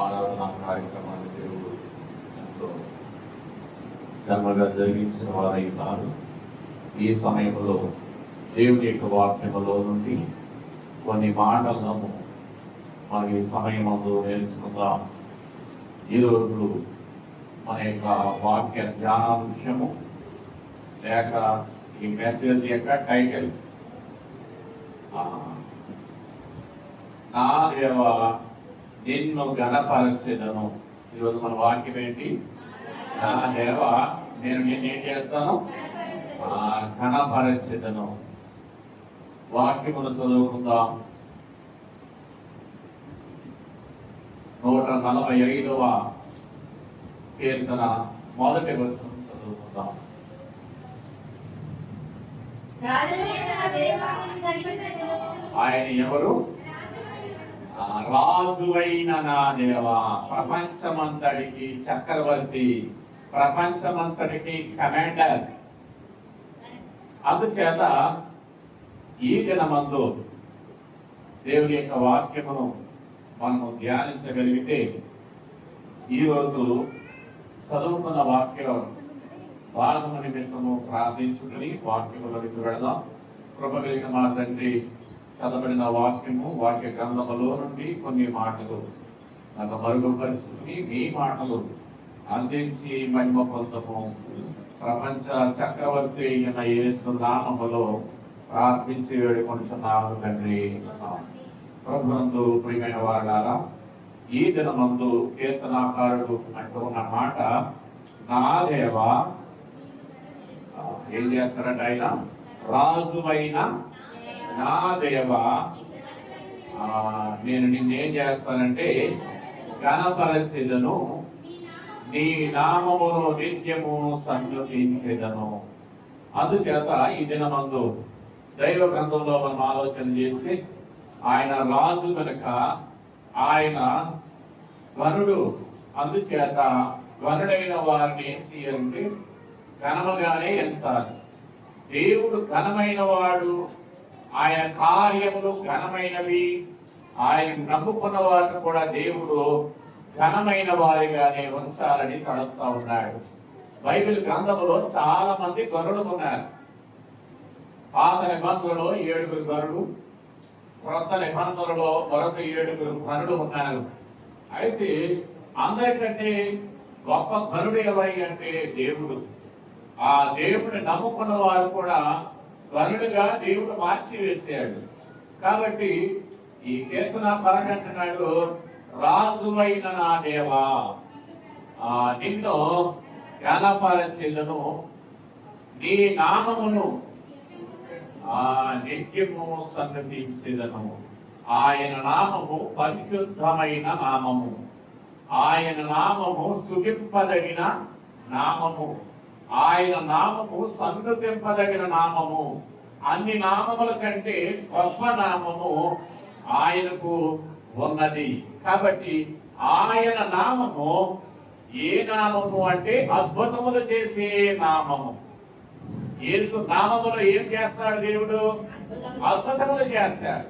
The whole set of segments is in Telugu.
ఆరాధన కార్యక్రమాన్ని దేవుడు ఎంతో ఘనంగా జరిగించిన వారై ఉన్నారు. ఈ సమయంలో దేవుని యొక్క వాక్యములో నుండి కొన్ని మాటలను మరి సమయమందు నేర్చుకుందాం. ఈరోజు మన యొక్క వాక్య ధ్యానాంశము లేక ఈ మెసేజ్ యొక్క టైటిల్ నా దేవా నిన్ను ఘనపరచెదను. ఈరోజు మన వాక్యం ఏంటి? నా దేవా నేను నిన్నేం చేస్తాను? ఘనపరచెదను. వాక్యమును చదువుకుందాం. 145వ కీర్తన మొదటి వచనం చదువుకుందాం. ఆయన ఎవరు? రాజువైన నా దేవా, ప్రపంచమంతటికి చక్రవర్తి, ప్రపంచమంతటికి కమాండర్. అందుచేత ఈ దినమందు దేవుని యొక్క వాక్యమును మనము ధ్యానించగలిగితే ఈరోజు చదువుకున్న వాక్యం భాగము నిమిత్తము ప్రార్థించుకుని వాక్యములోకి వెళదాం. కృప కలిగిన మా తండ్రి, చదవబడిన వాక్యము వాక్య గ్రంథములో నుండి కొన్ని మాటలు నాకు మరుగుపరుచుకుని మీ మాటలు అందించి మహిమ పొందము. ప్రపంచ చక్రవర్తి అయిన యేసు నామములో ప్రార్థించి వేడుకొంటున్నాను తండ్రి. ప్రభునందు ప్రియమైన వారులారా, ఈ దినమందు కీర్తనాకారుడు అంటూ ఉన్న మాట, నా దేవా ఏం చేస్తారంటే ఆయన రాజువైన నా దేవా నేను నిన్నేం చేస్తానంటే ఘనపరచెదను, నీ నామమును నిత్యము సన్నుతించెదను. అందుచేత ఈ దినమందు దైవ గ్రంథంలో మనం ఆలోచన చేస్తే ఆయన రాజు కనుక ఆయన వరుడు. అందుచేత వరుడైన వారిని ఏం చేయాలంటే ఘనముగానే ఎంచాలి. దేవుడు ఘనమైన వాడు, ఆయన కార్యములు ఘనమైనవి. ఆయన నమ్ముకున్న వారిని కూడా దేవుడు ఘనమైన వారిగానే ఉంచాలని తలుస్తా ఉన్నాడు. బైబిల్ గ్రంథంలో చాలా మంది గరుడు ఉన్నారు. పాత నిబంధనలో 7 గరుడు, క్రొత్త నిబంధనలో మరొక 7 గరుడు ఉన్నారు. అయితే అందరికంటే గొప్ప గరుడు ఎవరి అంటే దేవుడు. ఆ దేవుడిని నమ్ముకున్న వారు కూడా గరుడుగా దేవుడు మార్చివేసాడు. కాబట్టి ఈ కీర్తనాకారుడు అంటున్నాడు, రాజువైన నా దేవా నిన్ను ఘనపరచెదను, నీ నామమును నిత్యము సన్నుతించెదను. ఆయన నామము పరిశుద్ధమైన నామము, ఆయన నామము స్తుతింపదగిన నామము, ఆయన నామము సన్నుతింపదగిన నామము. అన్ని నామముల కంటే గొప్ప నామము ఆయనకు ఉన్నది. కాబట్టి ఆయన నామము ఏ నామము అంటే అద్భుతములు చేసే నామము. యేసు నామములో ఏం చేస్తాడు దేవుడు? అద్భుతములు చేస్తాడు.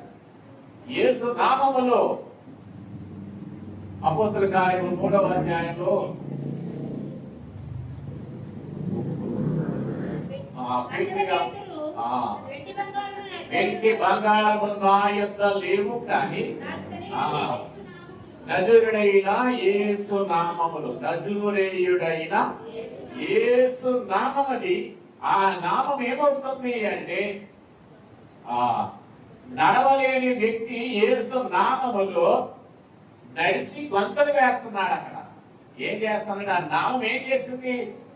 యేసు నామములో అపోస్తలుల కార్యములు 3వ అధ్యాయంలో వెండి బంగారములు నా యొద్ద లేవు, కానీ నజరుడైన యేసు నామములు, నజరేయుడైన యేసు నామముది. ఆ నామం ఏమవుతుంది అంటే నడవలేని వ్యక్తి యేసు నామములో నడిచి గొంతలు వేస్తున్నాడు. అక్కడ ఏం చేస్తున్నాడు? ఆ నామం ఏం చేసింది?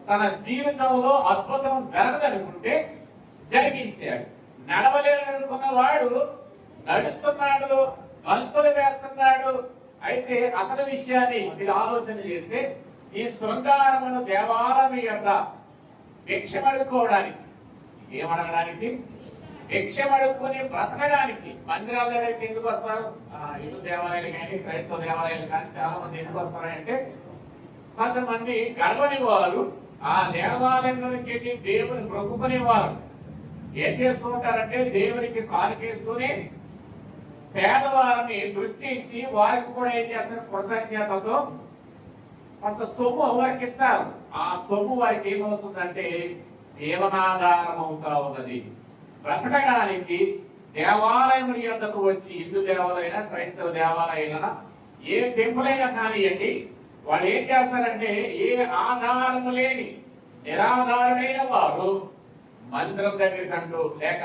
తన జీవితంలో అద్భుతం జరగదనుకుంటే జరిగించాడు. నడవలేననుకున్న వాడు నడుస్తున్నాడు, గంతులు వేస్తున్నాడు. అయితే అతని విషయాన్ని మీరు ఆలోచన చేస్తే ఈ శృంగారమును దేవాలయం యొక్క భిక్షమడుకోవడానికి, ఏమడగడానికి? భిక్షమడుకుని బ్రతకడానికి. మందిరాల దగ్గరికి ఎందుకు వస్తారు? హిందూ దేవాలయాలు కానీ క్రైస్తవ దేవాలయాలు కానీ చాలా మంది ఎందుకు వస్తారంటే, కొంతమంది గర్భని వారు ఆ దేవాలయంలోకి దేవుని మొక్కుకునేవారు ఏం చేస్తూ ఉంటారంటే దేవునికి కానుకేసుకుని పేదవారిని దృష్టించి వారికి కూడా ఏం చేస్తారు, కృతజ్ఞతతో కొంత సొమ్ము వారికి ఇస్తారు. ఆ సొమ్ము వారికి ఏమవుతుందంటే జీవనాధారం అవుతా ఉన్నది. బ్రతకడానికి దేవాలయం యొద్దకు వచ్చి, హిందూ దేవాలయం క్రైస్తవ దేవాలయాలైనా ఏ టెంపుల్ అయినా కానివ్వండి, వాళ్ళు ఏం చేస్తారంటే ఏ ఆధారం లేని నిరాధారుడైన వారు మందిరం దగ్గరికి అంటూ లేక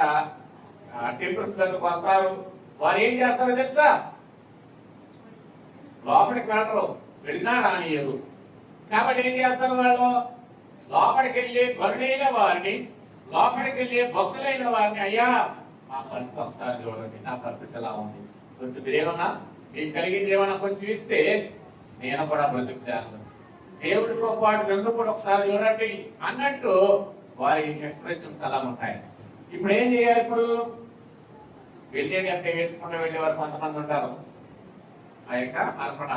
టెంపుల్స్ దగ్గరకు వస్తారు. వారు ఏం చేస్తారో తెలుసా, లోపలికి వెళ్ళరు, వెళ్ళినా రానియరు. కాబట్టి ఏం చేస్తారు, వాళ్ళు లోపలికి వెళ్ళి బరుడైన వారిని, లోపలికి వెళ్ళి భక్తులైన వారిని, అయ్యా మా పరిస్థితి ఒకసారి చూడండి, నా పరిస్థితి ఎలా ఉంది, కొంచెం మీరేమన్నా మీకు కలిగింది ఏమన్నా కొంచెం ఇస్తే నేను కూడా బ్రతుకుతాను, దేవుడితో పాటు నన్ను కూడా ఒకసారి చూడండి అన్నట్టు వారి ఎక్స్ప్రెషన్స్ అలా ఉంటాయి. ఇప్పుడు ఏం చేయాలి, ఇప్పుడు వెళ్ళేటంటే వేసుకుంటూ వెళ్ళేవారు కొంతమంది ఉంటారు. ఆ యొక్క అర్పణ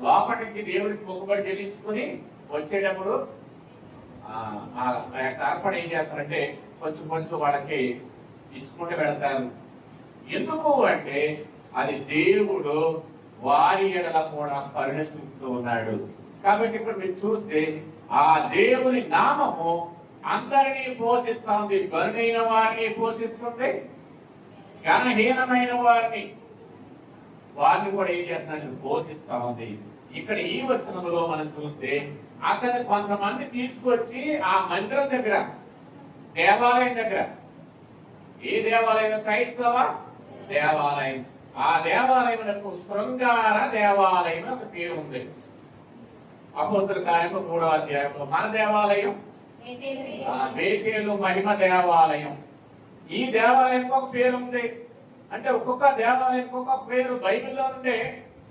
లోపల నుంచి దేవుడికి మొక్కుబడి చెల్లించుకుని వచ్చేటప్పుడు ఆ యొక్క అర్పణ ఏం చేస్తారంటే కొంచెం కొంచెం వాళ్ళకి ఇచ్చుకుంటూ వెళతారు. ఎందుకు అంటే అది దేవుడు వారి ఎడల కూడా కరుణ చూపుతూ ఉన్నాడు. కాబట్టి ఇప్పుడు మీరు చూస్తే ఆ దేవుని నామము అందరినీ పోషిస్తా ఉంది. గనుడైన వారిని పోషిస్తుంది, ఘనహీనమైన వారిని కూడా ఏం చేస్తున్నట్టు పోషిస్తా ఉంది. ఇక్కడ ఈ వచనంలో మనం చూస్తే అతను కొంతమంది తీసుకొచ్చి ఆ మందిరం దగ్గర, దేవాలయం దగ్గర, ఏ దేవాలయం, క్రైస్తవ దేవాలయం, ఆ దేవాలయం శృంగార దేవాలయం ఒక పేరు ఉంది. అపోస్తలుల కార్యము 3వ అధ్యాయంలో మన దేవాలయం బేతేలు మహిమ దేవాలయం. ఈ దేవాలయానికి ఒక పేరు ఉంది. అంటే ఒక్కొక్క దేవాలయానికి ఒక్కొక్క పేరు బైబిల్లో ఉంటే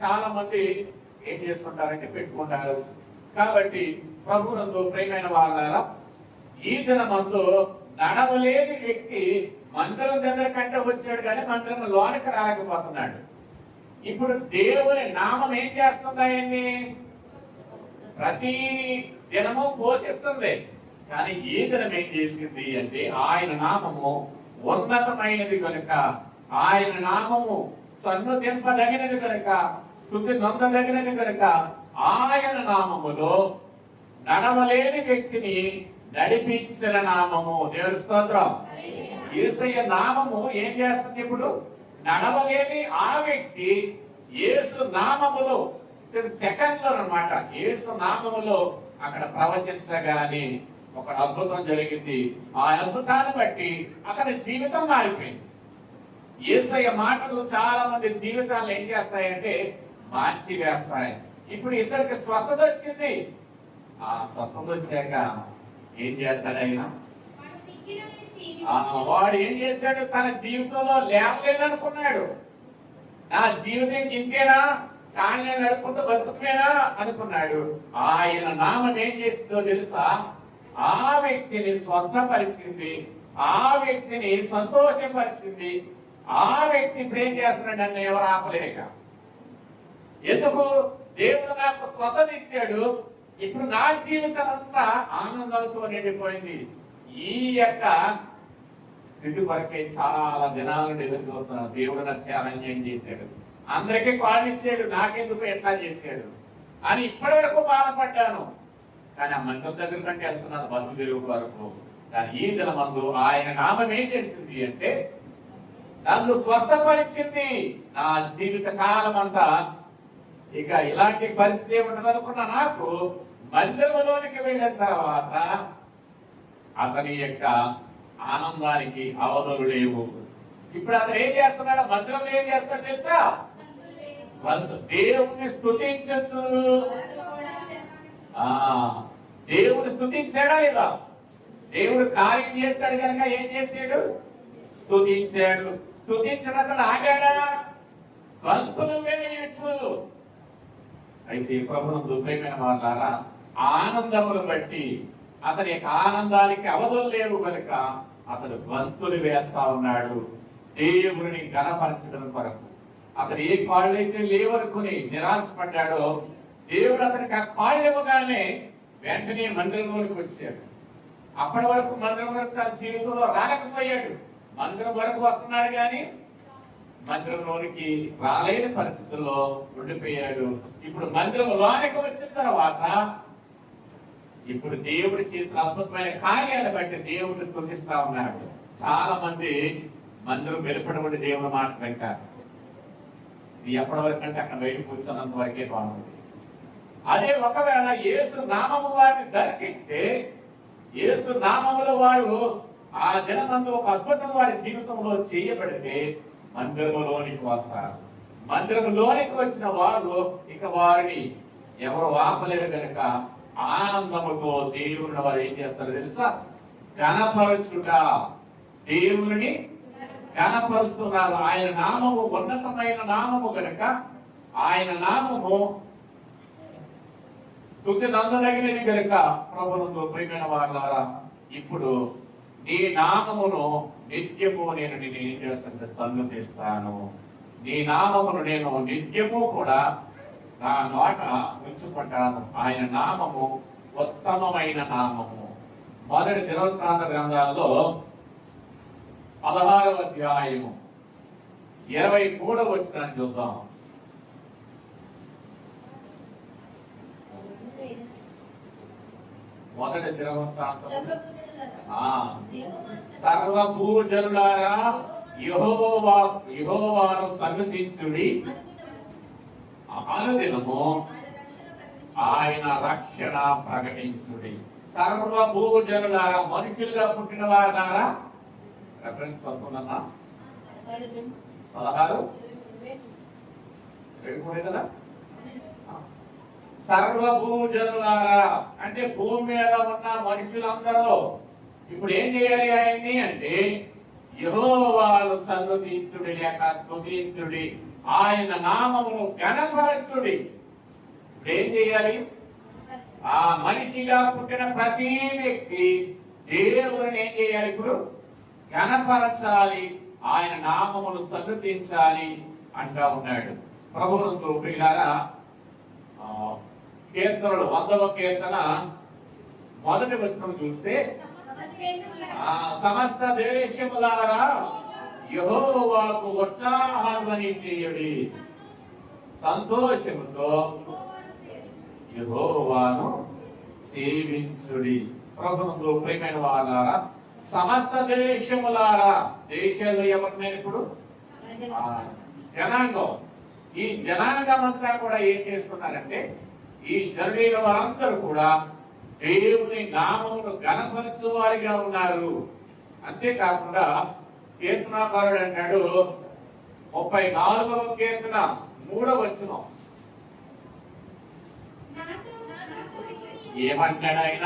చాలా మంది ఏం చేసుకుంటారంటే పెట్టుకుంటారు. కాబట్టి ప్రభువునందు ప్రియమైన వాళ్ళారా, ఈ దినమందు నడవలేని వ్యక్తి మందిరం దగ్గర కంటే వచ్చాడు కానీ మందిరం లోనికి రాలేకపోతున్నాడు. ఇప్పుడు దేవుని నామం ఏం చేస్తుందాయన్ని ప్రతి దినము పోషిస్తుంది. కానీ ఈ దినం ఏం చేసింది అంటే ఆయన నామము ఉన్నతమైనది కనుక, ఆయన నామము సన్నుతింపదగినది కనుక, స్తుతి నొందదగినది కనుక ఆయన నామములో నడవలేని వ్యక్తిని నడిపించిన నామము. దేవుడి స్తోత్రం. యేసయ్య నామము ఏం చేస్తుంది, ఇప్పుడు నడవలేని ఆ వ్యక్తి యేసు నామములో సెకండ్లో అన్నమాట, యేసు నామములో అక్కడ ప్రవచించగానే ఒక అద్భుతం జరిగింది. ఆ అద్భుతాన్ని బట్టి అతని జీవితం మారిపోయింది. యేసయ్య మాటలు చాలా మంది జీవితాలను ఏం చేస్తాయంటే మార్చి వేస్తాయి. ఇప్పుడు ఇతనికి స్వస్థత వచ్చింది. ఆ స్వస్థత వచ్చాక ఏం చేస్తాడు ఆయన, వాడు ఏం చేశాడు, తన జీవితంలో లేవలేననుకున్నాడు. నా జీవితం ఇంతేనా, కానీ నడుపుకుంటూ బతుకుమేనా అనుకున్నాడు. ఆయన నామం ఏం చేసిందో తెలుసా, ఆ వ్యక్తిని స్వస్థపరిచింది, ఆ వ్యక్తిని సంతోషపరిచింది. ఆ వ్యక్తి ఇప్పుడు ఏం చేస్తున్నాడు, నన్ను ఎవరు ఆపలేక. ఎందుకు, దేవుడు నాకు స్వస్థత ఇచ్చాడు. ఇప్పుడు నా జీవితం అంతా ఆనందంతో నిండిపోయింది. ఈ యొక్క స్థితి వరకే చాలా దినాలు ఎదుర్కొంటున్నాను. దేవుడు నాకు ఛాలెంజ్ ఏం చేశాడు, అందరికీ కాళ్ళు ఇచ్చాడు, నాకెందుకు ఎట్లా చేశాడు అని ఇప్పటి వరకు బాధపడ్డాను. కానీ ఆ మంత్రం దగ్గర కంటే వెళ్తున్నాను బంధుదేవుడి వరకు. కానీ ఈ దినమందు ఆయన నామం ఏం చేసింది అంటే నన్ను స్వస్థపరిచింది. నా జీవిత కాలం అంతా ఇక ఇలాంటి పరిస్థితి ఏముంటది అనుకున్న నాకు మందిరంలోనికి వెళ్ళిన తర్వాత అతని యొక్క ఆనందానికి అవధులు లేవు. ఇప్పుడు అతను ఏం చేస్తున్నాడు, మందిరంలో ఏం చేస్తాడు తెలుసా, దేవుణ్ణి స్తుతించచ్చు. దేవుడు స్తుతించాడా లేదా, దేవుడు కార్యం చేస్తాడు కనుక ఏం చేశాడు, స్తుతించాడు. స్తుతించిన అతడు ఆగాడా, గంతులు వేయచ్చు. అయితే ప్రభువునందు ప్రియమైన వాళ్ళారా, ఆనందమును బట్టి అతని యొక్క ఆనందానికి అవధులు లేవు కనుక అతడు గంతులు వేస్తా ఉన్నాడు దేవుడిని ఘనపరచడం కొరకు. అతను ఏ కాళ్ళు అయితే లేవనుకుని నిరాశపడ్డాడో దేవుడు అతనికి ఆ కాళ్ళు ఇవ్వగానే వెంటనే మందిరంలోకి వచ్చాడు. అప్పటి వరకు మందిరం వరకు తన జీవితంలో రాలేకపోయాడు. మందిరం వరకు వస్తున్నాడు కానీ మందిరంలోనికి రాలేని పరిస్థితుల్లో ఉండిపోయాడు. ఇప్పుడు మందిరంలోనికి వచ్చిన తర్వాత ఇప్పుడు దేవుడు చేసిన అద్భుతమైన కార్యాలను బట్టి దేవుడిని స్తుతిస్తా ఉన్నాడు. చాలా మంది మందిరం వెలుపడబడి దేవుని మాట వింటారు. ఇది ఎప్పటి వరకు అంటే అక్కడ బయట కూర్చున్నంత వరకే బాగుంటుంది. అదే ఒకవేళ యేసు నామము వారిని దర్శిస్తే, యేసు నామముల వారు ఆ జనమందు ఒక అద్భుతం వారి జీవితంలో చేయబడితే మందిరంలోనికి వస్తారు. మందిరంలోనికి వచ్చిన వారు ఇక వారిని ఎవరు ఆపలేరు కనుక ఆనందముతో దేవుని వారు ఏం చేస్తారు తెలుసా? ఘనపరచుట. దేవుని ఘనపరుస్తున్నారు. ఆయన నామము ఉన్నతమైన నామము కనుక ఆయన నామము స్తుతి నందదగినది కనుక ప్రభువుతో ప్రియమైన వారులారా, ఇప్పుడు నీ నామమును నిత్యము నేను ఏం చేస్తానంటే సన్నుతిస్తాను. నీ నామమును నేను నిత్యము కూడా నా నోట ఉంచుకుంటాను. ఆయన నామము ఉత్తమమైన నామము. మొదటి దినవృత్తాంత గ్రంథాల్లో 16వ అధ్యాయము 23వ వచనాన్ని చూద్దాం. మొదటి దినవృత్తాంతం సర్వభూజనులారా యెహోవాను సన్నుతించుడి, అనుదినము ఆయన రక్షణ ప్రకటించుడి. సర్వభూజనులారా, మనుషులుగా పుట్టిన వారులారా. రెఫరెన్స్ పడుతున్నా 16 కదా. సర్వభూజనులారా అంటే భూమి మీద ఉన్న మనుషులందరూ ఇప్పుడు ఏం చేయాలి ఆయన్ని అంటే యెహోవాను సన్నుతించుడి లేక స్తుతించుడి, ఆయన నామమును ఘనపరచుడి. ఇప్పుడు ఏం చేయాలి? ఆ మనిషిగా పుట్టిన ప్రతి వ్యక్తి దేవుని ఏం చేయాలి? ఇప్పుడు ఘనపరచాలి, ఆయన నామమును సన్నుతించాలి అంటా ఉన్నాడు. ప్రభువునందు ప్రియులారా, కీర్తనలు 100వ కీర్తన మొదటి వచనం చూస్తే, సమస్త దేశములారా యెహోవాకు ఉత్సాహధ్వని చేయుడి, సంతోషముతో యెహోవాను సేవించుడి. ప్రభువునందు ప్రియమైన వారులారా, సమస్త దేశములారా, దేశాలు ఎవరినైనా ఇప్పుడు జనాంగం, ఈ జనాంగం అంతా కూడా ఏం చేస్తున్నారంటే ఈ జనులైన వారందరూ కూడా దేవుని నామమును ఘనపరచు వారిగా ఉన్నారు. అంతేకాకుండా కీర్తనాకారుడు అంటాడు 34వ కీర్తన 3వ వచనం ఏమంటాడు ఆయన?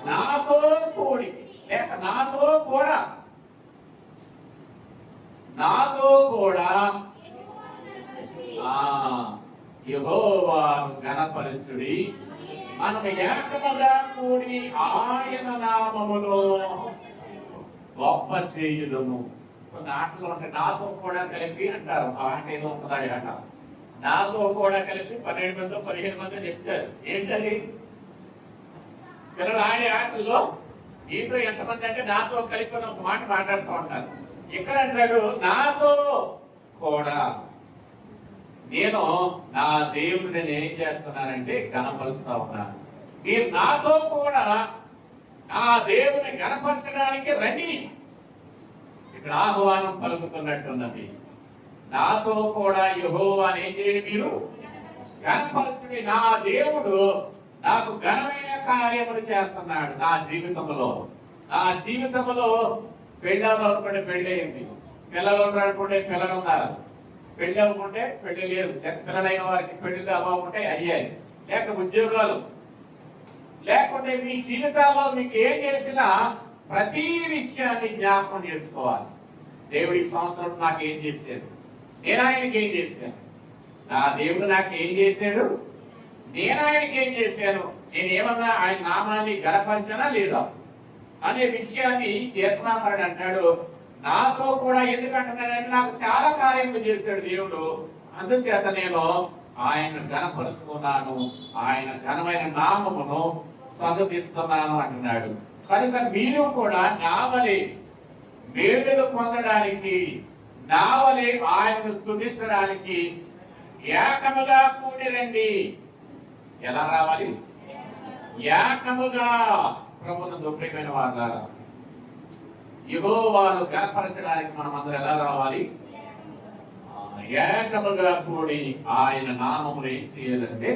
నాతో కూడి లేక నాతో కూడా, నాతో కూడా యెహోవాను ఘనపరచుడి, మనం ఏకముగా కూడి ఆయన నామమును గొప్ప చేయుదుము. కొన్ని ఆటలు ఉంటాయి, నాతో కూడా కలిపి అంటారు. ఆ ఆట ఏదో ఉంటుందా ఆట, నాతో కూడా కలిపి 12 మంది 15 మంది చెప్తారు. ఏంటది? పిల్లలు ఆడే ఆటల్లో నీతో ఎంతమంది అంటే నాతో కలిపి ఒక మాట మాట్లాడుతూ ఉంటారు. ఇక్కడ అంటాడు నాతో కూడా. నేను నా దేవుడిని ఏం చేస్తున్నానంటే ఘనపరుస్తా ఉన్నాను. మీరు నాతో కూడా నా దేవుని ఘనపరచడానికి రండి. ఇక్కడ ఆహ్వానం పలుకుతున్నట్టున్నది. నాతో కూడా యెహోవాను ఏం చేయండి? మీరు ఘనపరచుడి. నా దేవుడు నాకు ఘనమైన కార్యములు చేస్తున్నాడు నా జీవితంలో. నా జీవితంలో పెళ్ళాలు అనుకుంటే పెళ్ళయింది, పిల్లలు అనుకుంటే పిల్లలు ఉన్నారు, పెళ్లి అవ్వకుంటే పెళ్లి లేదు, పిల్లలైన వారికి పెళ్లి అవ్వకుంటే అయ్యాయి, లేక ఉద్యోగాలు లేకుంటే మీ జీవితాల్లో మీకు ఏం చేసినా ప్రతి విషయాన్ని జ్ఞాపకం చేసుకోవాలి. దేవుడి సంవత్సరం నాకు ఏం చేశాడు, నేను ఆయనకి ఏం చేశాను, నా దేవుడు నాకు ఏం చేశాడు, నేను ఆయనకి ఏం చేశాను, నేను ఏమన్నా ఆయన నామాన్ని గణపరిచానా లేదా అనే విషయాన్ని కీర్తనాకారుడు అంటాడు. నాతో కూడా ఎందుకంటున్నానంటే నాకు చాలా కార్యములు చేశాడు దేవుడు, అందుచేత నేను ఆయన ఘనపరుస్తున్నాను, ఆయన ఘనమైన నామమును సన్నుతిస్తున్నాను అంటున్నాడు. కనుక మీరు కూడా నా వలె మేలులు పొందడానికి నా వలె ఆయనను స్తుతించడానికి ఏకముగా కూడి రండి. ఎలా రావాలి? ఏకముగా. ప్రభువును ప్రియమైన వారులారా, యెహోవాను కనపరచడానికి మనం అందరం ఎలా రావాలి? ఏకముగా కూడి ఆయన నామమును ఏం చేయాలంటే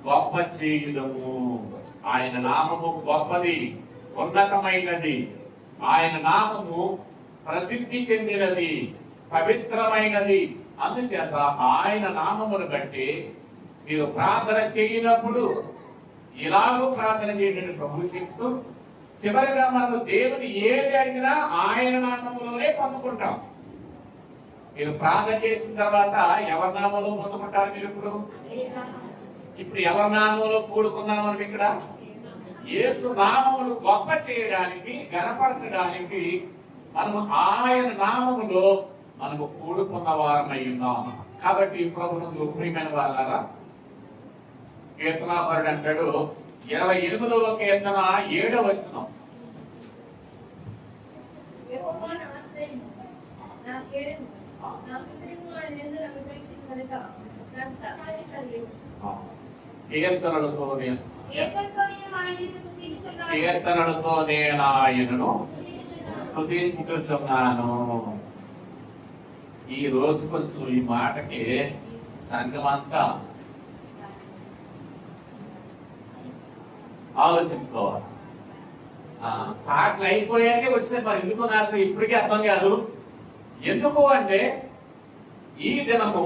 గొప్ప చేయుదము. ఆయన నామము గొప్పది, ఉన్నతమైనది. ఆయన నామము ప్రసిద్ధి చెందినది, పవిత్రమైనది. అందుచేత ఆయన నామమును బట్టి మీరు ప్రార్థన చేయనప్పుడు ఇలాగూ ప్రార్థన చేయండి ప్రభు చెప్తూ, చివరిగా మనము దేవుని ఏది అడిగినా ఆయన నామములోనే పొందుకుంటాం. మీరు ప్రార్థన చేసిన తర్వాత ఎవరి నామంలో పొందుకుంటారు? మీరు ఇప్పుడు ఎవరి నామంలో కూడుకున్నాం? మనం ఇక్కడ యేసు నామమును గొప్ప చేయడానికి, గణపరచడానికి మనము ఆయన నామములో మనము కూడుకున్న వారమై ఉన్నాం. కాబట్టి ప్రభువును ప్రియమైన వారులారా, కీర్తనాపరుడు అంటాడు 28వ కీర్తన 7వ వచనం, కీర్తనలతో నేను ఆయనను స్తుతించుచున్నాను. ఈ రోజు కొంచెం ఈ మాటకి సంఘమంతా ఆలోచించుకోవాలి. పాటలు అయిపోయాకే వచ్చే మరి ఎందుకు నాకు ఇప్పటికీ అర్థం కాదు. ఎందుకు అంటే ఈ దినము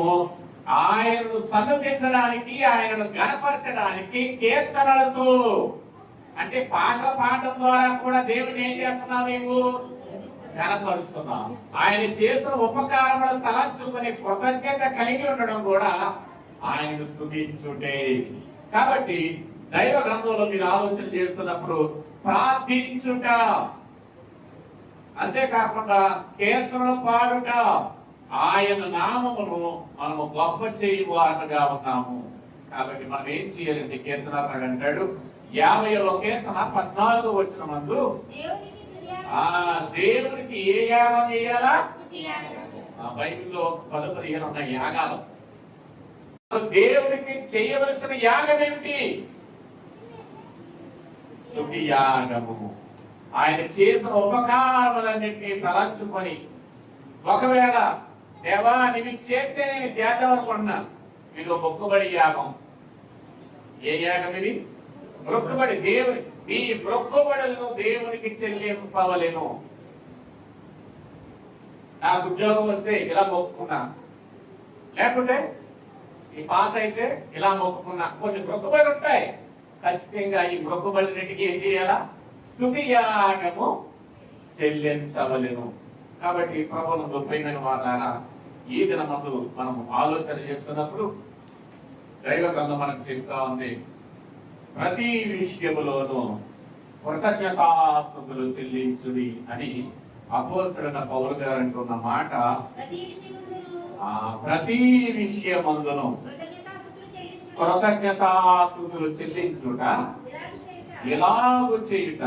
ఆయనను సన్నుతించడానికి, ఆయనను గణపరచడానికి కీర్తనలతో, అంటే పాటలు పాడటం ద్వారా కూడా దేవుని ఏం చేస్తున్నావు? నీవు గణపరుస్తున్నావు. ఆయన చేసిన ఉపకారములను తలంచుకుని కృతజ్ఞత కలిగి ఉండడం కూడా ఆయనను స్తుతించుటే. కాబట్టి దైవ గ్రంథంలో మీరు ఆలోచన చేస్తున్నప్పుడు ప్రార్థించుట, అంతేకాకుండా కీర్తనలు పాడుట, ఆయన నామమును మనము గొప్ప చేయువారుగా ఉన్నాము. కాబట్టి మనం ఏం చేయాలంటే కీర్తనకారుడు అంటాడు 50వ కీర్తన 14వ వచనమందు దేవునికి ఏ యాగం చేయాలా? బైబిల్లో 15 ఉన్న యాగాలు. దేవునికి చేయవలసిన యాగం ఏమిటి? స్తుతి యాగము. ఆయన చేసిన ఉపకారములన్నింటినీ తలంచుకొని, ఒకవేళ దేవా నీవు చేస్తే నేను చేద్దాం అనుకుంటున్నాను, ఇది మొక్కుబడి యాగం. ఏ యాగం ఇది? మొక్కుబడి. దేవుని మీ మొక్కుబడులను దేవునికి చెల్లింపవలెను. నాకు ఉద్యోగం వస్తే ఇలా మొక్కుకున్నా, లేకుంటే ఈ పాస్ అయితే ఇలా మొక్కుకున్నా. కొన్ని మొక్కుబడి ఉంటాయి. ఖచ్చితంగా ఈ మొక్కుబడిన్నిటికీ ఏం చేయాలా? స్తుతి యాగము చెల్లించవలెను. కాబట్టి ప్రభువును ప్రియమైన వారులారా, ఈ దినమందు మనము ఆలోచన చేస్తున్నప్పుడు దైవ గ్రంథం మనకు చెప్తా ఉంది, ప్రతి విషయములోనూ కృతజ్ఞతాస్తుతులు చెల్లించుడి అని అపోస్తలుడైన పౌలు గారు అంటున్న మాట. ప్రతి విషయమందును కృతజ్ఞతాస్తుతులు చెల్లించుట, ఇలాగు చేయుట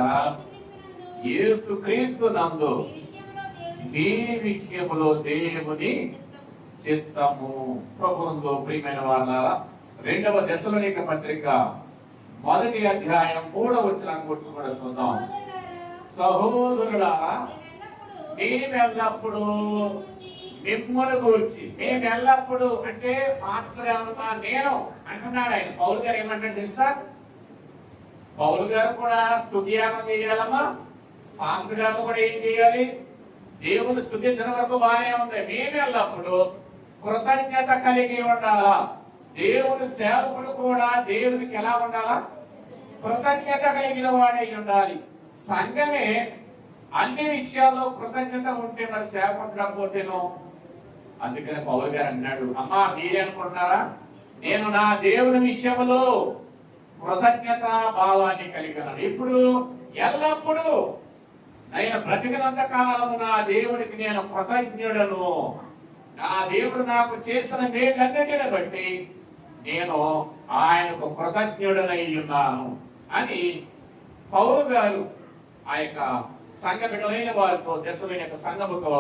యేసు క్రీస్తు నందు ఈ విషయములో దేవుని చిత్తము. ప్రభువులో ప్రియమైన వారులారా, 2వ దశలోనిక పత్రిక 1వ అధ్యాయం 3వ వచనం కూడా చూద్దాం. సహోదరులారా, మేమెల్లప్పుడు మిమ్మల్ని గూర్చి, మేమెల్లప్పుడు అంటే మాటలుగా ఉన్నా నేను అంటున్నాడు ఆయన. పౌలు గారు ఏమంటాడు తెలుసా? పౌలు గారు కూడా స్తుతియాగం చేయాలమ్మా, పాస్టర్ గారు కూడా ఏం చేయాలి? దేవుని స్తుతించడం వరకు బాగానే ఉంది. మేమెల్లప్పుడు కృతజ్ఞత కలిగి ఉండాలా. దేవుని సేవకుడు కూడా దేవునికి ఎలా ఉండాలా? కృతజ్ఞత కలిగిన వాడై ఉండాలి. సంఘమే అన్ని విషయాల్లో కృతజ్ఞత ఉంటే మరి సేవకుడకపోతేనో. అందుకని పౌలు గారు అన్నాడు, అమ్మా మీరే అనుకుంటున్నారా? నేను నా దేవుని విషయంలో కృతజ్ఞత భావాన్ని కలిగినాను. ఇప్పుడు ఎల్లప్పుడూ నేను బ్రతికినంత కాలము నా దేవుడికి నేను కృతజ్ఞుడను. నా దేవుడు నాకు చేసిన మేలన్నిటిని బట్టి నేను ఆయనకు కృతజ్ఞుడనై ఉన్నాను అని పౌలు గారు ఆ యొక్క సంఘ బిడ్డలైన వారితో, దశమైన యొక్క సంఘముతో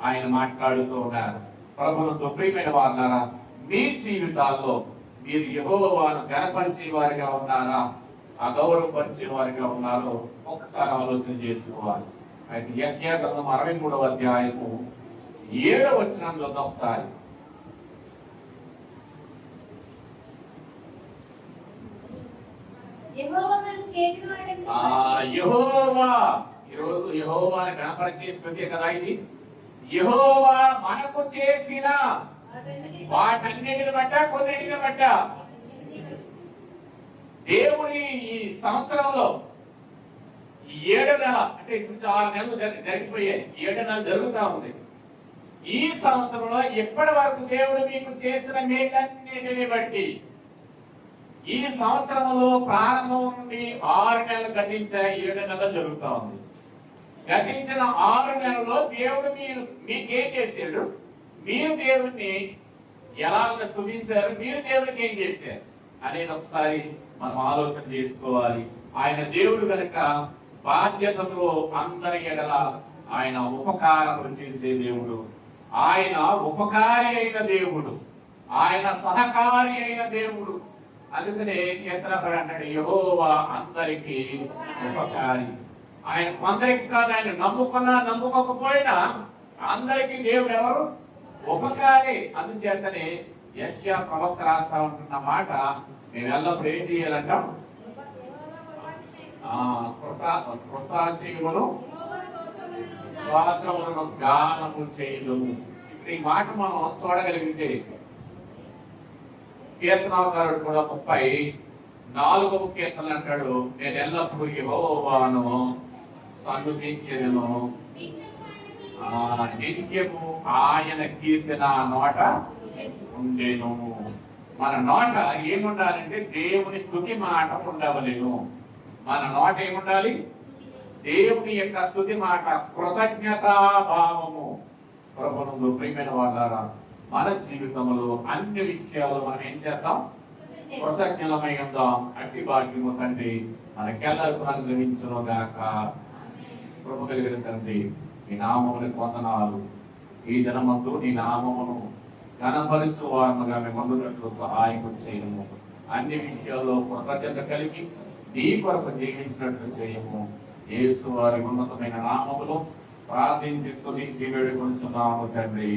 ఆయన మాట్లాడుతూ ఉన్నారు. ప్రభువుతో ప్రియమైన వారులారా, మీ జీవితాల్లో మీరు యెహోవాను గణపరిచే వారిగా ఉన్నారా, అగౌరవపరిచే వారిగా ఉన్నారో ఒకసారి ఆలోచన చేసుకోవాలి. అయితే యెషయా గ్రంథం 63వ అధ్యాయము 7వ వచనంలో ఒకసారి యెహోవా, ఈరోజు యెహోవాను గణపరిచే స్తుతి కదా ఇది. యెహోవా మనకు చేసిన వాటన్నిటిని బట్ట, కొన్నిటిని బట్ట, దేవుడి ఈ సంవత్సరంలో 7 నెల అంటే 6 నెలలు జరిగిపోయాయి, 7 నెలలు జరుగుతా ఉంది. ఈ సంవత్సరంలో ఎప్పటి వరకు దేవుడు మీకు చేసిన మేలన్నిటిని బట్టి ఈ సంవత్సరంలో ప్రారంభం నుండి 6 నెలలు గతించాయి, 7 నెలలు జరుగుతా ఉంది. గతించిన 6 నెలల్లో దేవుడు మీకేం చేశాడు, మీరు దేవుడిని ఎలా స్తుతించారు, మీరు దేవుడికి ఏం చేశారు అనేది ఒకసారి మనం ఆలోచన చేసుకోవాలి. ఆయన దేవుడు కనుక బాధ్యతతో అందరి ఎడల ఆయన ఉపకారం చేసే దేవుడు, ఆయన ఉపకారి అయిన దేవుడు, ఆయన సహకారి అయిన దేవుడు. అందుకనే కీర్తనకారుడు అంటాడు, యెహోవా అందరికీ ఉపకారి. ఆయన కొందరికి కాదు, ఆయన నమ్ముకున్నా నమ్ముకోకపోయినా అందరికీ దేవుడు ఎవరు? ఉపకారి. అందుచేతనే యెషయా ప్రవక్త రాస్తా ఉంటున్న మాట మేము ఎల్లప్పుడు ఏం చేయాలంటాం? కృతాశీవును గానము చేయదు. ఇప్పుడు ఈ మాట మనం చూడగలిగితే కీర్తనకారుడు కూడా 34వ కీర్తన అంటాడు, నేను ఎల్లప్పుడూ యెహోవాను సన్నుతించెదను, నిత్యము ఆయన కీర్తన నోట ఉండేను. మన నోట ఏముండాలంటే దేవుని స్తుతి మాట ఉండవలేను. మన నోట ఏముండాలి? దేవుని యొక్క స్తుతి మాట, కృతజ్ఞతా భావము. ప్రభువునందు ప్రియమైన వారులారా, మన జీవితంలో అన్ని విషయాలు మనం ఏం చేద్దాం? కృతజ్ఞలమై ఉందాం. అట్టి భాగ్యము తండ్రి మనకెల్లరికీ అనుగ్రహించును గాక. కృప కలిగిన తండ్రి, నీ నామములకు వందనాలు. ఈ దినమందు నీ నామమును ఘనపరచు వారముగా మేమందరూ సహాయం చేయము. అన్ని విషయాల్లో కృతజ్ఞత కలిగి నీ కొరకు జీవించినట్లు చేయము. యేసు వారి ఉన్నతమైన నామములో ప్రార్థించి స్తుతించి వేడుకొనుచున్నాము తండ్రి.